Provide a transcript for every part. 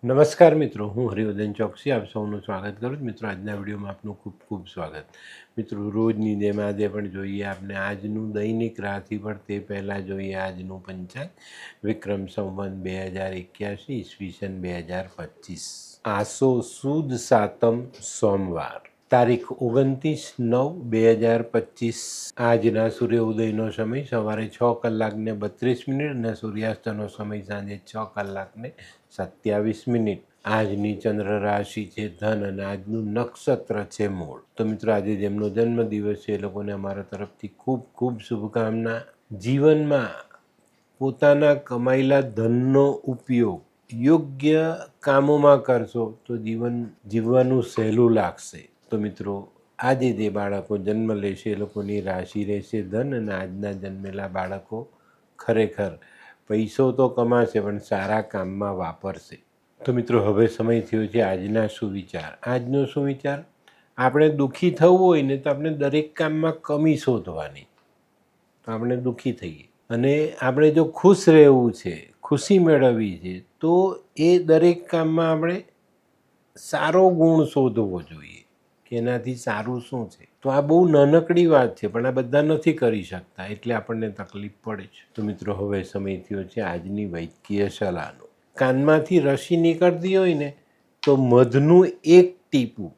નમસ્કાર મિત્રો, હું હરિવર્ધન ચોકસી આપ સૌનું સ્વાગત કરું છું. મિત્રો, આજના વિડીયોમાં આપનું ખૂબ ખૂબ સ્વાગત. મિત્રો, રોજની જેમ આજે પણ જોઈએ આપણે આજનું દૈનિક રાશિફળ. તે પહેલાં જોઈએ આજનું પંચાંગ. વિક્રમ સંવત 2081 ઈસવીસન 2025, આસો સુદ સાતમ સોમવાર, તારીખ 29/9/2025. આજના સૂર્ય ઉદયનો સમય સવારે 6:32 અને સૂર્યાસ્તનો સમય સાંજે 6:27. આજની ચંદ્ર રાશિ છે ધન અને આજનું નક્ષત્ર છે મૂળ. તો મિત્રો, આજે જેમનો જન્મદિવસ છે એ લોકોને અમારા તરફથી ખૂબ ખૂબ શુભકામના. જીવનમાં પોતાના કમાયેલા ધનનો ઉપયોગ યોગ્ય કામોમાં કરશો તો જીવન જીવવાનું સહેલું લાગશે. તો મિત્રો, આજે જે બાળકો જન્મ લેશે એ લોકોની રાશિ રહેશે ધન, અને આજના જન્મેલા બાળકો ખરેખર પૈસો તો કમાશે પણ સારા કામમાં વાપરશે. તો મિત્રો, હવે સમય થયો છે આજના સુવિચાર. આજનો સુવિચાર: આપણે દુઃખી થવું હોય ને તો આપણે દરેક કામમાં કમી શોધવાની, તો આપણે દુઃખી થઈએ. અને આપણે જો ખુશ રહેવું છે, ખુશી મેળવવી છે, તો એ દરેક કામમાં આપણે સારો ગુણ શોધવો જોઈએ કે એનાથી સારું શું છે. તો આ બહુ નાનકડી વાત છે પણ આ બધા નથી કરી શકતા, એટલે આપણને તકલીફ પડે છે. તો મિત્રો, હવે સમય થયો છે આજની વૈદ્યકીય સલાહનો. કાનમાંથી રસી નીકળતી હોય ને તો મધનું એક ટીપું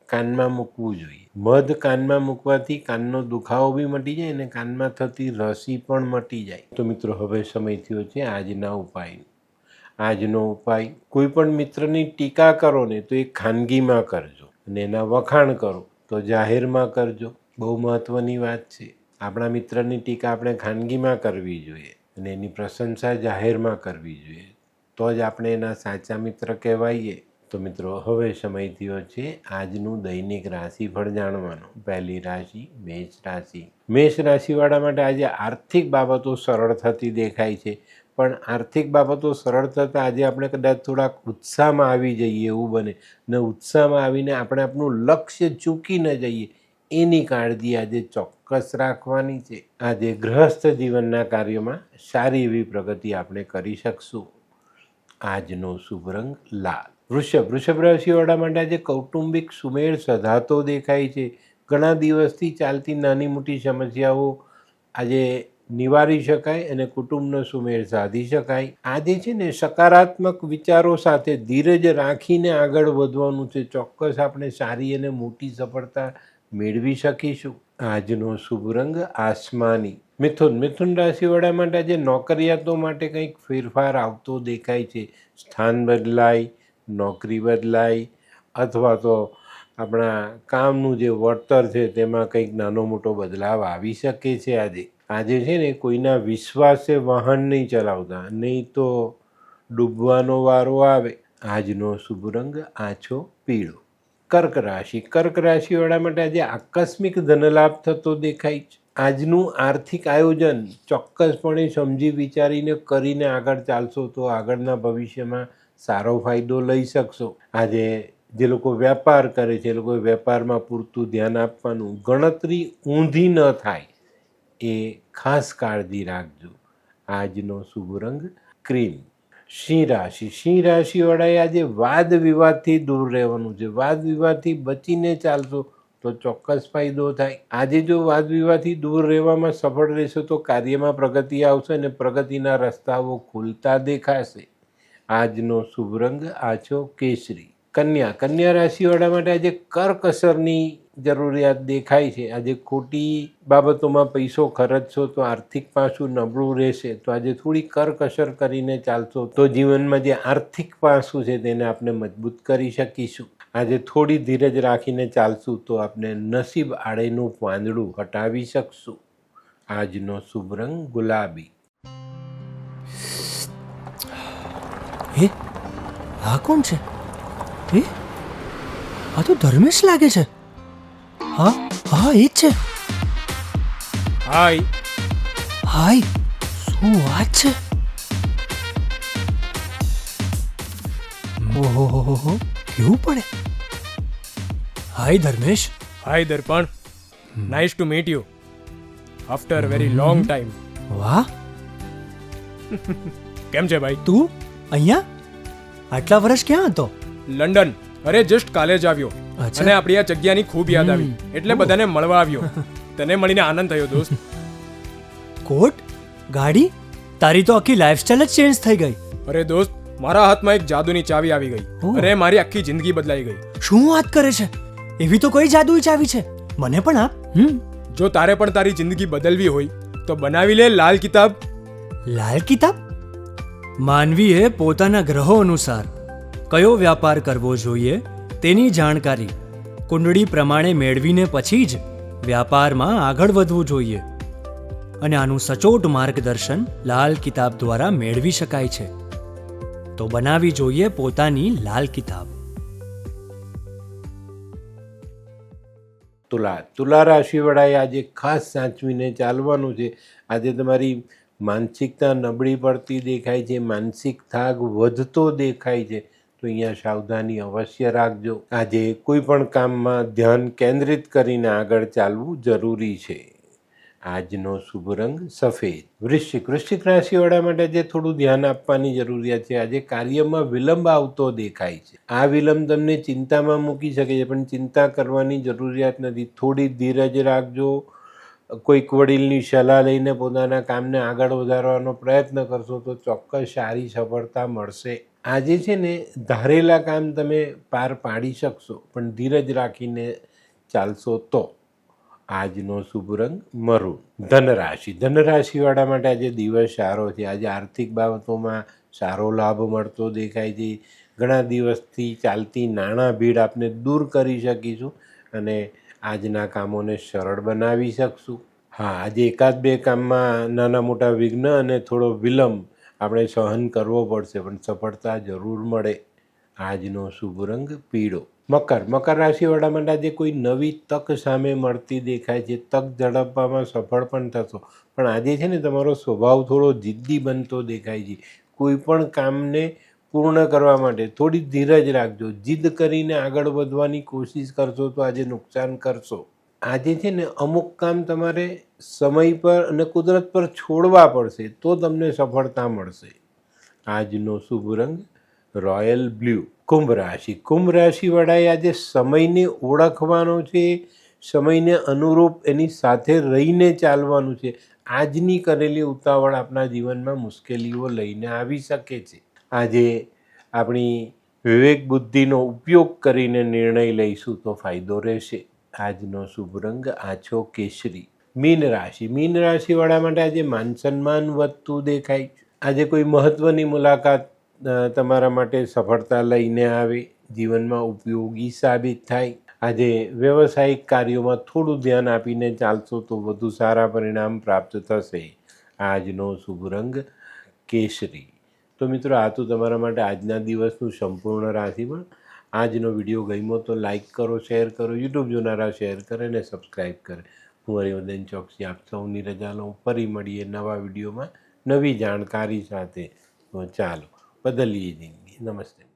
કાનમાં મૂકવું જોઈએ. મધ કાનમાં મૂકવાથી કાનનો દુખાવો બી મટી જાય અને કાનમાં થતી રસી પણ મટી જાય. તો મિત્રો, હવે સમય થયો છે આજના ઉપાયનો. આજનો ઉપાય: કોઈ પણ મિત્રની ટીકા કરો ને તો એ ખાનગીમાં કરજો, અને એના વખાણ કરો તો જાહેરમાં કરજો. બહુ મહત્ત્વની વાત છે. આપણા મિત્રની ટીકા આપણે ખાનગીમાં કરવી જોઈએ અને એની પ્રશંસા જાહેરમાં કરવી જોઈએ, તો જ આપણે એના સાચા મિત્ર કહેવાઈએ. તો મિત્રો, હવે સમય થયો છે આજનું દૈનિક રાશિફળ જાણવાનો. પહેલી રાશિ મેષ રાશિ. મેષ રાશિવાળા માટે આજે આર્થિક બાબતો સરળ થતી દેખાય છે, પણ આર્થિક બાબતો સરળ થતાં આજે આપણે કદાચ થોડાક ઉત્સાહમાં આવી જઈએ એવું બને, ને ઉત્સાહમાં આવીને આપણે આપણું લક્ષ્ય ચૂકી ન જઈએ એની કાળજી આજે ચોક્કસ રાખવાની છે. આજે ગૃહસ્થ જીવનના કાર્યોમાં સારી એવી પ્રગતિ આપણે કરી શકશું. આજનો શુભ રંગ લાલ. વૃષભ રાશિવાળા માટે આજે કૌટુંબિક સુમેળ સધાતો દેખાય છે. ઘણા દિવસથી ચાલતી નાની મોટી સમસ્યાઓ આજે નિવારી શકાય અને કુટુંબનો સુમેળ સાધી શકાય. આજે છે ને સકારાત્મક વિચારો સાથે ધીરજ રાખીને આગળ વધવાનું છે. ચોક્કસ આપણે સારી અને મોટી સફળતા મેળવી શકીશું. આજનો શુભ રંગ આસમાની. મિથુન રાશિવાળા માટે આજે નોકરિયાતો માટે કંઈક ફેરફાર આવતો દેખાય છે. સ્થાન બદલાય, નોકરી બદલાય, અથવા તો આપણા કામનું જે વળતર છે તેમાં કંઈક નાનો મોટો બદલાવ આવી શકે છે. આજે છે ને કોઈના વિશ્વાસે વાહન નહીં ચલાવતા, નહીં તો ડૂબવાનો વારો આવે. આજનો શુભ રંગ આછો પીળો. કર્ક રાશિવાળા માટે આજે આકસ્મિક ધનલાભ થતો દેખાય છે. આજનું આર્થિક આયોજન ચોક્કસપણે સમજી વિચારીને કરીને આગળ ચાલશો તો આગળના ભવિષ્યમાં સારો ફાયદો લઈ શકશો. આજે જે લોકો વેપાર કરે છે એ લોકોએ વેપારમાં પૂરતું ધ્યાન આપવાનું, ગણતરી ઊંધી ન થાય એ ખાસ કાળજી રાખજો. આજનો શુભ રંગ ક્રીમ. સિંહ રાશિવાળાએ આજે વાદ વિવાદથી દૂર રહેવાનું છે. વાદ વિવાદથી બચીને ચાલશો તો ચોક્કસ ફાયદો થાય. આજે જો વાદ વિવાદથી દૂર રહેવામાં સફળ રહેશો તો કાર્યમાં પ્રગતિ આવશે અને પ્રગતિના રસ્તાઓ ખુલતા દેખાશે. આજનો શુભ રંગ આછો કેસરી. કન્યા રાશિવાળા માટે આજે કરકસરની જરૂરિયાત દેખાય છે. આજે ખોટી બાબતોમાં પૈસો ખર્ચશો તો આર્થિક પાસું નબળું રહેશે. તો આજે થોડી કરકસર કરીને ચાલશો તો જીવનમાં જે આર્થિક પાસું છે તેને આપણે મજબૂત કરી શકીશું. આજે થોડી ધીરજ રાખીને ચાલશું તો આપણે નસીબ આડેનું પાંદડું હટાવી શકશું. આજનો શુભ રંગ ગુલાબી. આ કોણ છે? આ તો ધર્મેશ લાગે છે. હા, એ જ છે. હાય, શું વાત છે? ઓહો, કેવું પડે? Hi Dharmesh. Hi Darpan, nice to meet you after very long time. વાહ, કેમ છે ભાઈ? તું અહીંયા? આટલા વર્ષ ક્યાં હતો? લંડન. અરે જસ્ટ કાલે જ આવ્યો અચ્છા. અને આપણી આ જગ્યાની ખૂબ યાદ આવી એટલે બધાને મળવા આવ્યો. તને મળીને આનંદ થયો દોસ્ત. કોટ, ગાડી, તારી તો આખી લાઈફસ્ટાઈલ જ ચેન્જ થઈ ગઈ. અરે દોસ્ત, મારા હાથમાં એક જાદુની ચાવી આવી ગઈ ઓહ. અને મારી આખી જિંદગી બદલાઈ ગઈ. શું વાત કરે છે? એવી તો કોઈ જાદુઈ ચાવી છે, મને પણ આપ. જો તારે પણ તારી જિંદગી બદલવી હોય તો બનાવી લે લાલ કિતાબ. લાલ કિતાબ? માનવીએ પોતાના ગ્રહો અનુસાર કયો વ્યાપાર કરવો જોઈએ તેની જાણકારી કુંડળી પ્રમાણે મેળવીને પછી જ વ્યાપારમાં આગળ વધવું જોઈએ. અને આનું સચોટ માર્ગદર્શન લાલ કિતાબ દ્વારા મેળવી શકાય છે. તો બનાવી જોઈએ પોતાની લાલ કિતાબ. તુલા રાશિવાળાએ આજે ખાસ સાચવીને ચાલવાનું છે. આજે તમારી માનસિકતા નબળી પડતી દેખાય છે, માનસિક થાક વધતો દેખાય છે, તો અહીંયા સાવધાની અવશ્ય રાખજો. આજે કોઈ પણ કામમાં ધ્યાન કેન્દ્રિત કરીને આગળ ચાલવું જરૂરી છે. આજનો શુભ રંગ સફેદ. વૃશ્ચિક રાશિવાળા માટે આજે થોડું ધ્યાન આપવાની જરૂરિયાત છે. આજે કાર્યમાં વિલંબ આવતો દેખાય છે. આ વિલંબ તમને ચિંતામાં મૂકી શકે છે, પણ ચિંતા કરવાની જરૂરિયાત નથી. થોડી ધીરજ રાખજો. કોઈક વડીલની સલાહ લઈને પોતાના કામને આગળ વધારવાનો પ્રયત્ન કરશો તો ચોક્કસ સારી સફળતા મળશે. આજે છે ને ધારેલા કામ તમે પાર પાડી શકશો, પણ ધીરજ રાખીને ચાલશો તો. આજનો શુભ રંગ મરૂન. ધનરાશિવાળા માટે આજે દિવસ સારો છે. આજે આર્થિક બાબતોમાં સારો લાભ મળતો દેખાય છે. ઘણા દિવસથી ચાલતી નાણાં ભીડ આપણે દૂર કરી શકીશું અને આજના કામોને સરળ બનાવી શકશું. હા, આજે એકાદ બે કામમાં નાના મોટા વિઘ્ન અને થોડો વિલંબ આપણે સહન કરવો પડશે, પણ સફળતા જરૂર મળે. આજનો શુભ રંગ પીળો. મકર રાશિવાળા માટે આજે કોઈ નવી તક સામે મળતી દેખાય છે. તક ઝડપવામાં સફળ પણ થશો, પણ આજે છે ને તમારો સ્વભાવ થોડો જિદ્દી બનતો દેખાય છે. કોઈ પણ કામને પૂર્ણ કરવા માટે થોડી ધીરજ રાખજો. જીદ કરીને આગળ વધવાની કોશિશ કરશો તો આજે નુકસાન કરશો. આજે છે ને અમુક કામ તમારે સમય પર અને કુદરત પર છોડવા પડશે તો તમને સફળતા મળશે. આજનો શુભ રંગ રોયલ બ્લુ. કુંભ રાશિવાળાએ આજે સમયને ઓળખવાનો છે, સમયને અનુરૂપ એની સાથે રહીને ચાલવાનું છે. આજની કરેલી ઉતાવળ આપણા જીવનમાં મુશ્કેલીઓ લઈને આવી શકે છે. આજે આપણી વિવેક બુદ્ધિનો ઉપયોગ કરીને નિર્ણય લઈશું તો ફાયદો રહેશે. આજનો શુભ રંગ આછો કેસરી. મીન રાશિવાળા માટે આજે માન સન્માન વધતું દેખાય. આજે કોઈ મહત્વની મુલાકાત તમારા માટે સફળતા લઈને આવે, જીવનમાં ઉપયોગી સાબિત થાય. આજે વ્યવસાયિક કાર્યોમાં થોડું ધ્યાન આપીને ચાલશો તો વધુ સારા પરિણામ પ્રાપ્ત થશે. આજનો શુભ રંગ કેસરી. તો મિત્રો, આ તો તમારા માટે આજના દિવસનું સંપૂર્ણ રાશિફળ. આજનો વિડીયો ગમ્યો તો લાઈક કરો, શેર કરો, યુટ્યુબ જોનારા શેર કરે અને સબસ્ક્રાઈબ કરે. હું હરિવર્ધન ચોકસી આપ સૌની રજા લઉં. ફરી મળીએ નવા વિડીયોમાં નવી જાણકારી સાથે. તો ચાલો બદલીએ જિંદગી. નમસ્તે.